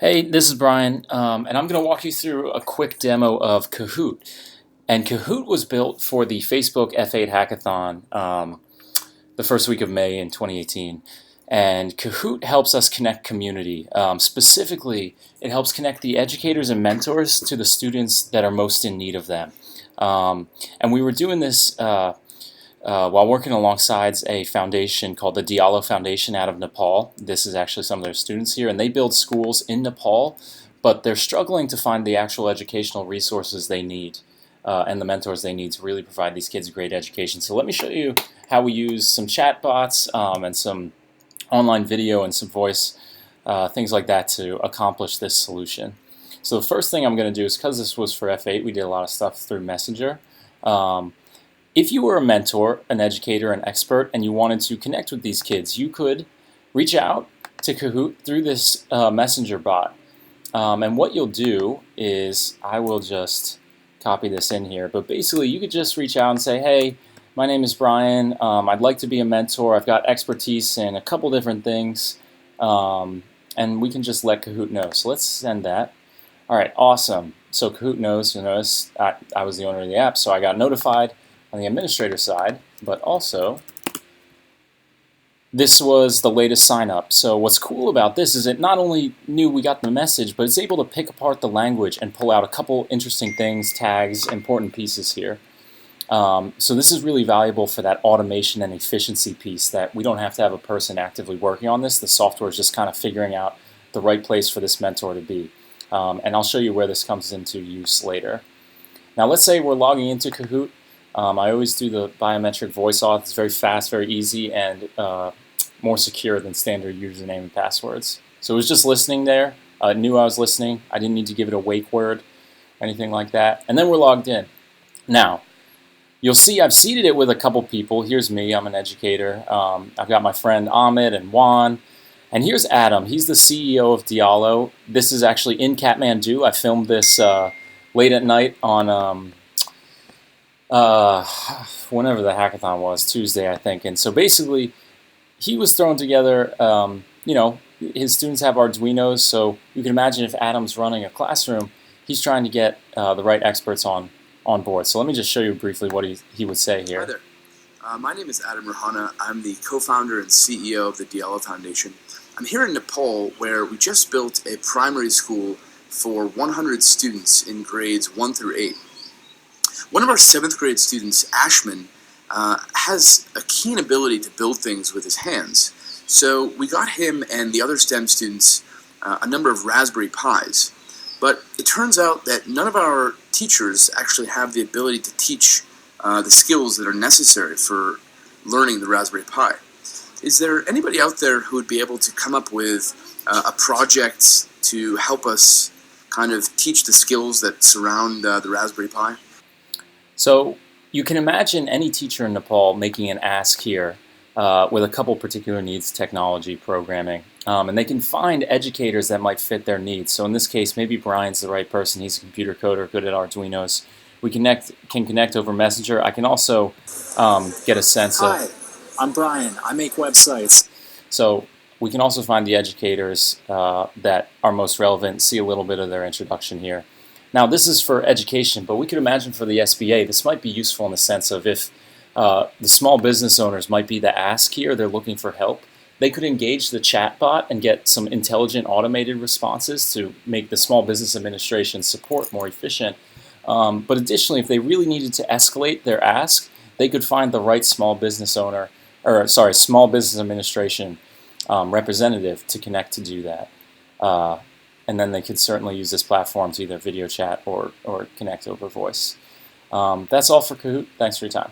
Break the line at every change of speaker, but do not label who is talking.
Hey, this is Brian, and I'm going to walk you through a quick demo of Cahoot. And Cahoot was built for the Facebook F8 hackathon the first week of May in 2018. And Cahoot helps us connect community. Specifically, it helps connect the educators and mentors to the students that are most in need of them. And we were doing this while working alongside a foundation called the Diallo Foundation out of Nepal. This is actually some of their students here, and they build schools in Nepal, but they're struggling to find the actual educational resources they need and the mentors they need to really provide these kids a great education. So let me show you how we use some chat bots and some online video and some voice, things like that to accomplish this solution. So the first thing I'm going to do is, because this was for F8, we did a lot of stuff through Messenger. If you were a mentor, an educator, an expert, and you wanted to connect with these kids, you could reach out to Cahoot through this messenger bot. And what you'll do is, I will just copy this in here, but basically you could just reach out and say, hey, my name is Brian, I'd like to be a mentor, I've got expertise in a couple different things, and we can just let Cahoot know. So let's send that. Alright, awesome. So Cahoot knows, you notice I was the owner of the app, so I got notified on the administrator side, but also this was the latest sign up. So what's cool about this is it not only knew we got the message, but it's able to pick apart the language and pull out a couple interesting things, tags, important pieces here. So this is really valuable for that automation and efficiency piece, that we don't have to have a person actively working on this. The software is just kind of figuring out the right place for this mentor to be. And I'll show you where this comes into use later. Now let's say we're logging into Cahoot. I always do the biometric voice auth. It's very fast, very easy, and more secure than standard username and passwords. So it was just listening there. It knew I was listening. I didn't need to give it a wake word, anything like that. And then we're logged in. Now, you'll see I've seeded it with a couple people. Here's me. I'm an educator. I've got my friend Ahmed and Juan. And here's Adam. He's the CEO of Diallo. This is actually in Kathmandu. I filmed this late at night on whenever the hackathon was, Tuesday, I think. And so basically, he was throwing together, his students have Arduinos, so you can imagine if Adam's running a classroom, he's trying to get the right experts on board. So let me just show you briefly what he would say here.
Hi there. My name is Adam Rahana. I'm the co-founder and CEO of the Diallo Foundation. I'm here in Nepal, where we just built a primary school for 100 students in grades 1 through 8. One of our 7th grade students, Ashman, has a keen ability to build things with his hands. So we got him and the other STEM students a number of Raspberry Pis. But it turns out that none of our teachers actually have the ability to teach the skills that are necessary for learning the Raspberry Pi. Is there anybody out there who would be able to come up with a project to help us kind of teach the skills that surround the Raspberry Pi?
So you can imagine any teacher in Nepal making an ask here with a couple particular needs, technology, programming, and they can find educators that might fit their needs. So in this case, maybe Brian's the right person. He's a computer coder, good at Arduinos. We can connect over Messenger. I can also get a sense of...
Hi, I'm Brian. I make websites.
So we can also find the educators that are most relevant, see a little bit of their introduction here. Now, this is for education, but we could imagine for the SBA, this might be useful in the sense of if the small business owners might be the ask here, they're looking for help, they could engage the chat bot and get some intelligent automated responses to make the small business administration support more efficient. But additionally, if they really needed to escalate their ask, they could find the right small business owner, small business administration representative to connect to do that. And then they could certainly use this platform to either video chat or connect over voice. That's all for Cahoot. Thanks for your time.